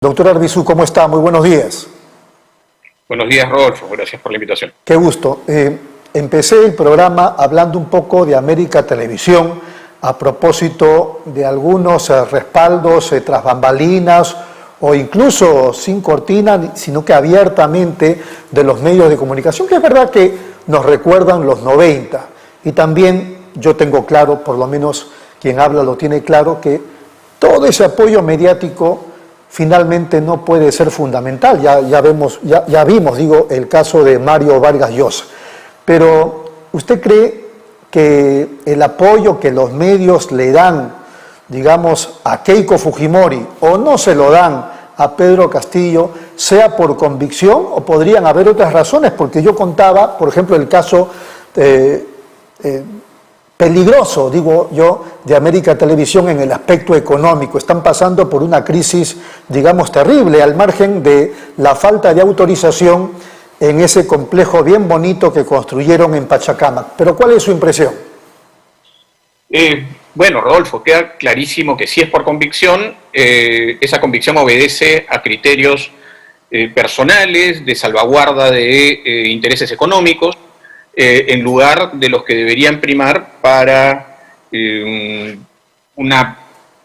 Doctor Arbizu, ¿cómo está? Muy buenos días. Buenos días, Rodolfo. Gracias por la invitación. Qué gusto. Empecé el programa hablando un poco de América Televisión a propósito de algunos respaldos tras bambalinas o incluso sin cortina, sino que abiertamente de los medios de comunicación, que es verdad que nos recuerdan los 90. Y también yo tengo claro, por lo menos quien habla lo tiene claro, que todo ese apoyo mediático finalmente no puede ser fundamental. Ya vimos el caso de Mario Vargas Llosa. Pero, ¿usted cree que el apoyo que los medios le dan, digamos, a Keiko Fujimori, o no se lo dan a Pedro Castillo, sea por convicción o podrían haber otras razones? Porque yo contaba, por ejemplo, el caso peligroso, digo yo, de América Televisión en el aspecto económico. Están pasando por una crisis, digamos, terrible, al margen de la falta de autorización en ese complejo bien bonito que construyeron en Pachacamac. Pero ¿cuál es su impresión? Bueno, Rodolfo, queda clarísimo que si es por convicción, esa convicción obedece a criterios personales, de salvaguarda de intereses económicos, en lugar de los que deberían primar para una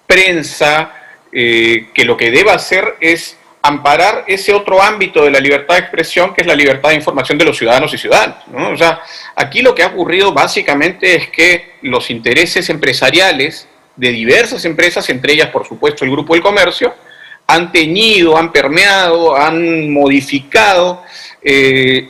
prensa que lo que deba hacer es amparar ese otro ámbito de la libertad de expresión, que es la libertad de información de los ciudadanos y ciudadanas, ¿no? O sea, aquí lo que ha ocurrido básicamente es que los intereses empresariales de diversas empresas, entre ellas, por supuesto, el Grupo del Comercio, han teñido, han permeado, han modificado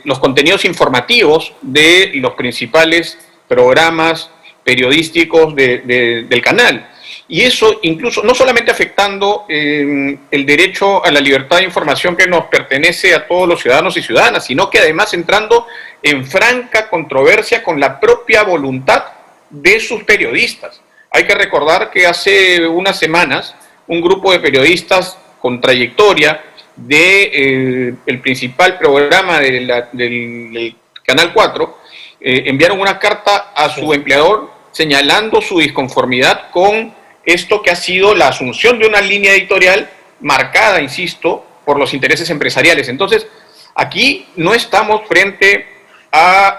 los contenidos informativos de los principales programas periodísticos del canal. Y eso incluso, no solamente afectando el derecho a la libertad de información que nos pertenece a todos los ciudadanos y ciudadanas, sino que además entrando en franca controversia con la propia voluntad de sus periodistas. Hay que recordar que hace unas semanas un grupo de periodistas con trayectoria el principal programa del Canal 4, enviaron una carta a su empleador señalando su disconformidad con esto que ha sido la asunción de una línea editorial marcada, insisto, por los intereses empresariales. Entonces, aquí no estamos frente a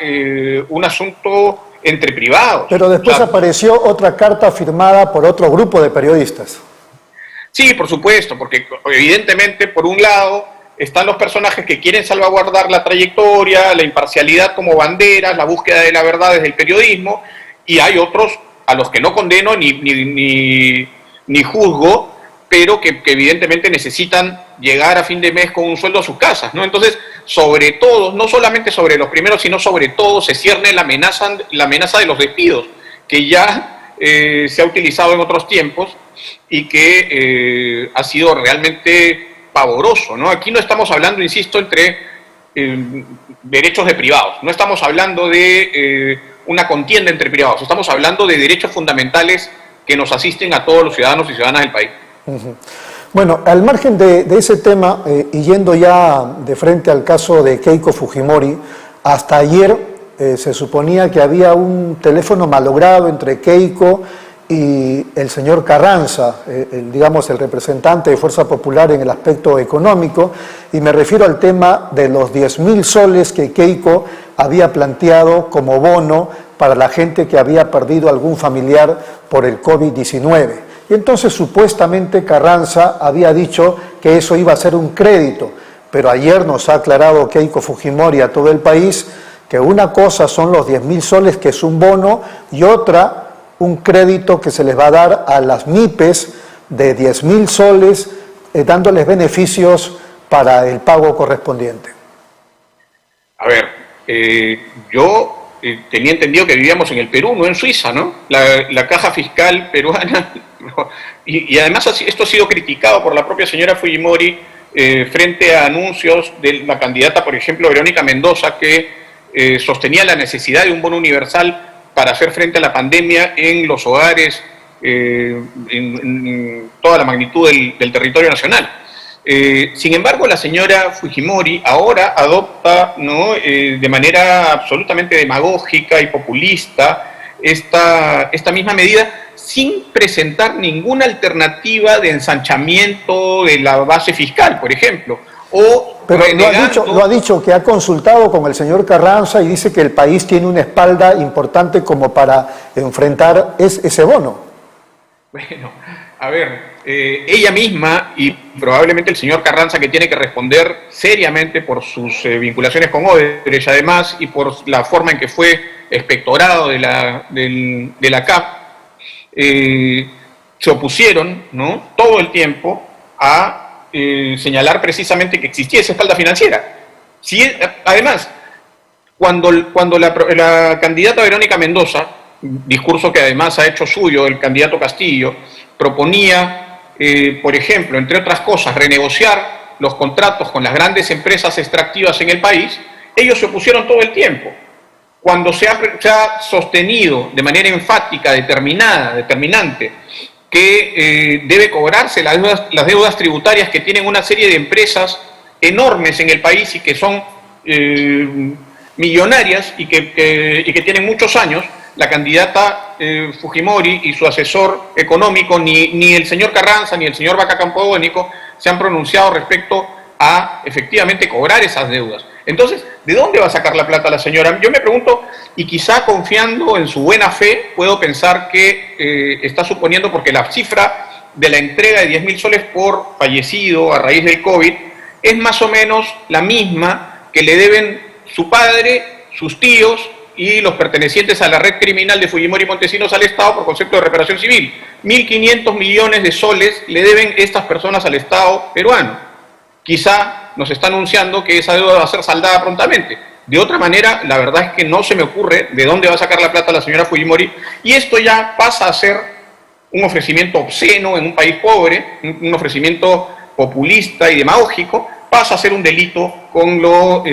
un asunto entre privados. Pero después apareció otra carta firmada por otro grupo de periodistas. Sí, por supuesto, porque evidentemente, por un lado, están los personajes que quieren salvaguardar la trayectoria, la imparcialidad como banderas, la búsqueda de la verdad desde el periodismo, y hay otros a los que no condeno ni juzgo, pero que evidentemente necesitan llegar a fin de mes con un sueldo a sus casas, ¿no? Entonces, sobre todo, no solamente sobre los primeros, sino sobre todo se cierne la amenaza de los despidos, que ya se ha utilizado en otros tiempos y que ha sido realmente pavoroso, ¿no? Aquí no estamos hablando, insisto, entre derechos de privados, no estamos hablando de una contienda entre privados, estamos hablando de derechos fundamentales que nos asisten a todos los ciudadanos y ciudadanas del país. Bueno, al margen de ese tema, y yendo ya de frente al caso de Keiko Fujimori, hasta ayer se suponía que había un teléfono malogrado entre Keiko y el señor Carranza, digamos el representante de Fuerza Popular en el aspecto económico, y me refiero al tema de los 10.000 soles que Keiko había planteado como bono para la gente que había perdido algún familiar por el COVID-19. Y entonces supuestamente Carranza había dicho que eso iba a ser un crédito, pero ayer nos ha aclarado Keiko Fujimori a todo el país que una cosa son los 10.000 soles, que es un bono, y otra, un crédito que se les va a dar a las MIPES de 10.000 soles, dándoles beneficios para el pago correspondiente. A ver, yo tenía entendido que vivíamos en el Perú, no en Suiza, ¿no? La caja fiscal peruana, y además esto ha sido criticado por la propia señora Fujimori frente a anuncios de la candidata, por ejemplo, Verónica Mendoza, que sostenía la necesidad de un bono universal para hacer frente a la pandemia en los hogares, en toda la magnitud del territorio nacional. Sin embargo, la señora Fujimori ahora adopta, ¿no?, de manera absolutamente demagógica y populista esta misma medida, sin presentar ninguna alternativa de ensanchamiento de la base fiscal, por ejemplo. Pero lo ha dicho que ha consultado con el señor Carranza y dice que el país tiene una espalda importante como para enfrentar ese bono. Bueno, a ver, ella misma y probablemente el señor Carranza, que tiene que responder seriamente por sus vinculaciones con Odebrecht, además, y por la forma en que fue expectorado de la CAF, se opusieron, ¿no?, todo el tiempo a señalar precisamente que existía esa espalda financiera. Además, cuando la candidata Verónica Mendoza, discurso que además ha hecho suyo el candidato Castillo, proponía, por ejemplo, entre otras cosas, renegociar los contratos con las grandes empresas extractivas en el país, ellos se opusieron todo el tiempo. Cuando se ha sostenido de manera enfática, determinante, que debe cobrarse las deudas tributarias que tienen una serie de empresas enormes en el país y que son millonarias y que tienen muchos años, la candidata Fujimori y su asesor económico, ni el señor Carranza ni el señor Vaca Campodónico se han pronunciado respecto a efectivamente cobrar esas deudas. Entonces, ¿de dónde va a sacar la plata la señora? Yo me pregunto, y quizá confiando en su buena fe, puedo pensar que está suponiendo, porque la cifra de la entrega de 10.000 soles por fallecido a raíz del COVID es más o menos la misma que le deben su padre, sus tíos y los pertenecientes a la red criminal de Fujimori y Montesinos al Estado por concepto de reparación civil. 1.500 millones de soles le deben estas personas al Estado peruano. Quizá nos está anunciando que esa deuda va a ser saldada prontamente. De otra manera, la verdad es que no se me ocurre de dónde va a sacar la plata la señora Fujimori, y esto ya pasa a ser un ofrecimiento obsceno en un país pobre, un ofrecimiento populista y demagógico, pasa a ser un delito con lo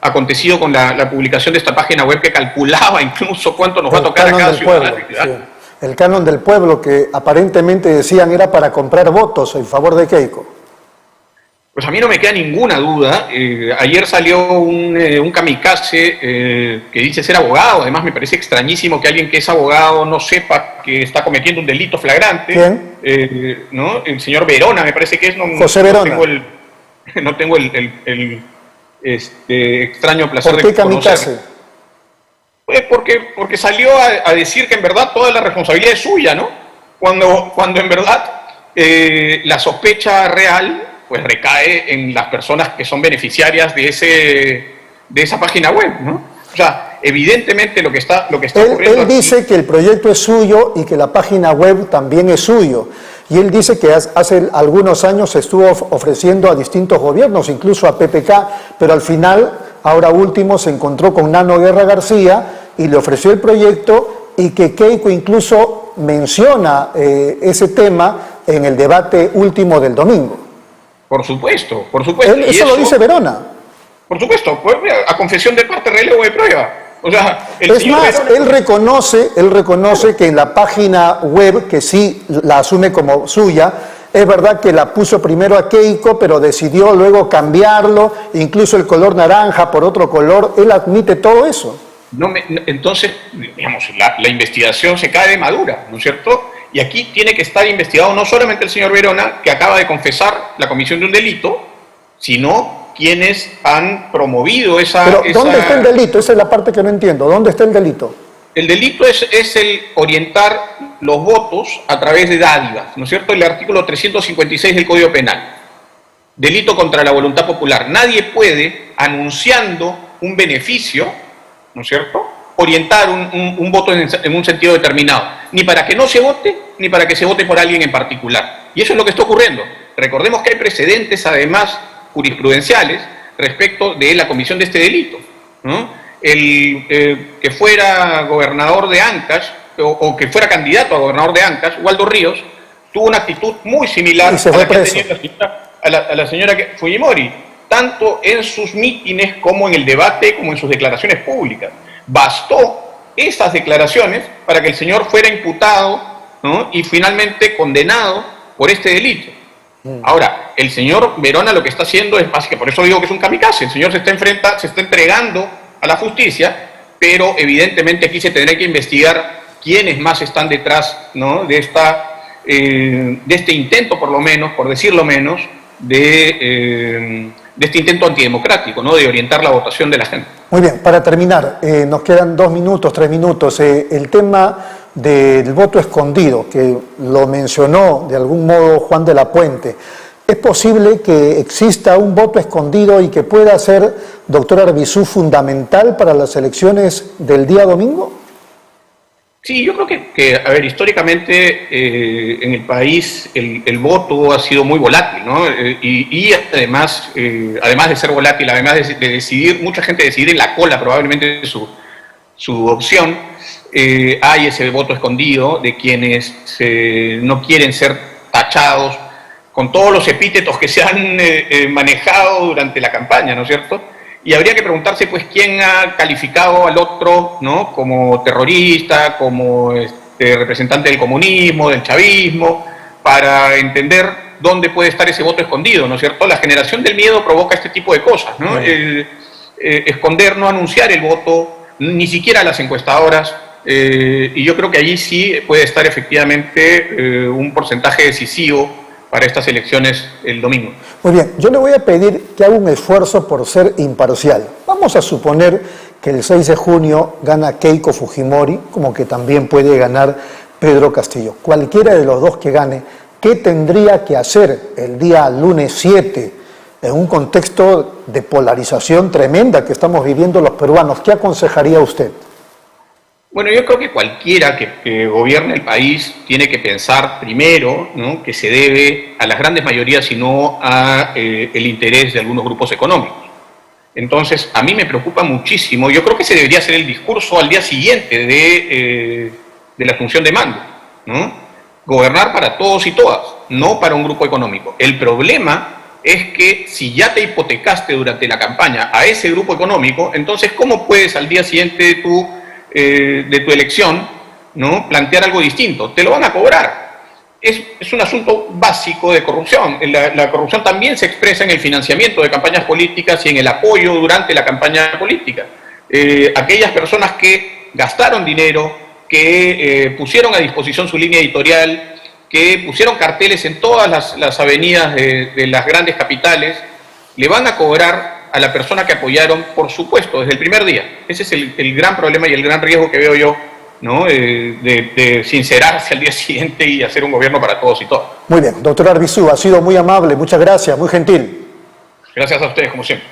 acontecido con la publicación de esta página web que calculaba incluso cuánto nos va a tocar a cada ciudadano. Sí. El canon del pueblo, que aparentemente decían era para comprar votos en favor de Keiko. Pues a mí no me queda ninguna duda. Ayer salió un kamikaze que dice ser abogado. Además me parece extrañísimo que alguien que es abogado no sepa que está cometiendo un delito flagrante. ¿Quién? ¿No? El señor Verona, me parece que es. José Verona. No tengo el extraño placer de conocer. ¿Por qué kamikaze? Pues porque salió a decir que en verdad toda la responsabilidad es suya, ¿no? Cuando en verdad la sospecha real pues recae en las personas que son beneficiarias de esa página web, ¿no? O sea, evidentemente lo que está ocurriendo él dice aquí, que el proyecto es suyo y que la página web también es suyo. Y él dice que hace algunos años estuvo ofreciendo a distintos gobiernos, incluso a PPK, pero al final, ahora último, se encontró con Nano Guerra García y le ofreció el proyecto, y que Keiko incluso menciona ese tema en el debate último del domingo. Por supuesto. Eso lo dice Verona. Por supuesto, pues, a confesión de parte, relevo de prueba. O sea, es más, Verona, él reconoce que en la página web, que sí la asume como suya, es verdad que la puso primero a Keiko, pero decidió luego cambiarlo, incluso el color naranja por otro color. Él admite todo eso. Entonces, digamos, la investigación se cae de madura, ¿no es cierto? Y aquí tiene que estar investigado no solamente el señor Verona, que acaba de confesar la comisión de un delito, sino quienes han promovido Pero, ¿dónde está el delito? Esa es la parte que no entiendo. ¿Dónde está el delito? El delito es el orientar los votos a través de dádivas, ¿no es cierto? El artículo 356 del Código Penal. Delito contra la voluntad popular. Nadie puede, anunciando un beneficio, ¿no es cierto?, orientar un voto en un sentido determinado, ni para que no se vote, ni para que se vote por alguien en particular. Y eso es lo que está ocurriendo. Recordemos que hay precedentes, además, jurisprudenciales respecto de la comisión de este delito, ¿no? Que fuera gobernador de Ancash, o que fuera candidato a gobernador de Ancash, Waldo Ríos, tuvo una actitud muy similar a la que ha tenido la señora Fujimori, tanto en sus mítines como en el debate, como en sus declaraciones públicas. Bastó esas declaraciones para que el señor fuera imputado, ¿no?, y finalmente condenado por este delito. Ahora, el señor Verona lo que está haciendo es básicamente, por eso digo que es un kamikaze, el señor se está entregando a la justicia, pero evidentemente aquí se tendrá que investigar quiénes más están detrás, ¿no?, de este intento, por lo menos, por decirlo menos, de este intento antidemocrático, ¿no?, de orientar la votación de la gente. Muy bien, para terminar, nos quedan 2 minutos, 3 minutos. El tema del voto escondido, que lo mencionó de algún modo Juan de la Puente. ¿Es posible que exista un voto escondido y que pueda ser, doctor Arbizu, fundamental para las elecciones del día domingo? Sí, yo creo que a ver, históricamente en el país el voto ha sido muy volátil, ¿no? Y además de ser volátil, además de decidir, mucha gente decide en la cola probablemente su opción, hay ese voto escondido de quienes no quieren ser tachados con todos los epítetos que se han manejado durante la campaña, ¿no es cierto? Y habría que preguntarse, pues, quién ha calificado al otro, ¿no?, como terrorista, como representante del comunismo, del chavismo, para entender dónde puede estar ese voto escondido, ¿no es cierto? La generación del miedo provoca este tipo de cosas, ¿no? Esconder, no anunciar el voto, ni siquiera a las encuestadoras, y yo creo que allí sí puede estar efectivamente un porcentaje decisivo para estas elecciones el domingo. Muy bien, yo le voy a pedir que haga un esfuerzo por ser imparcial. Vamos a suponer que el 6 de junio gana Keiko Fujimori, como que también puede ganar Pedro Castillo. Cualquiera de los dos que gane, ¿qué tendría que hacer el día lunes 7 en un contexto de polarización tremenda que estamos viviendo los peruanos? ¿Qué aconsejaría usted? Bueno, yo creo que cualquiera que gobierne el país tiene que pensar primero, ¿no?, que se debe a las grandes mayorías y no a el interés de algunos grupos económicos. Entonces, a mí me preocupa muchísimo, yo creo que ese debería ser el discurso al día siguiente de la asunción de mando, ¿no? Gobernar para todos y todas, no para un grupo económico. El problema es que si ya te hipotecaste durante la campaña a ese grupo económico, entonces, ¿cómo puedes al día siguiente de tu elección, ¿no?, plantear algo distinto? Te lo van a cobrar. Es un asunto básico de corrupción. La corrupción también se expresa en el financiamiento de campañas políticas y en el apoyo durante la campaña política. Aquellas personas que gastaron dinero, que pusieron a disposición su línea editorial, que pusieron carteles en todas las avenidas de las grandes capitales, le van a cobrar a la persona que apoyaron, por supuesto, desde el primer día. Ese es el gran problema y el gran riesgo que veo yo, ¿no?, de sincerarse al día siguiente y hacer un gobierno para todos y todas. Muy bien, doctor Arbizu, ha sido muy amable, muchas gracias, muy gentil. Gracias a ustedes, como siempre.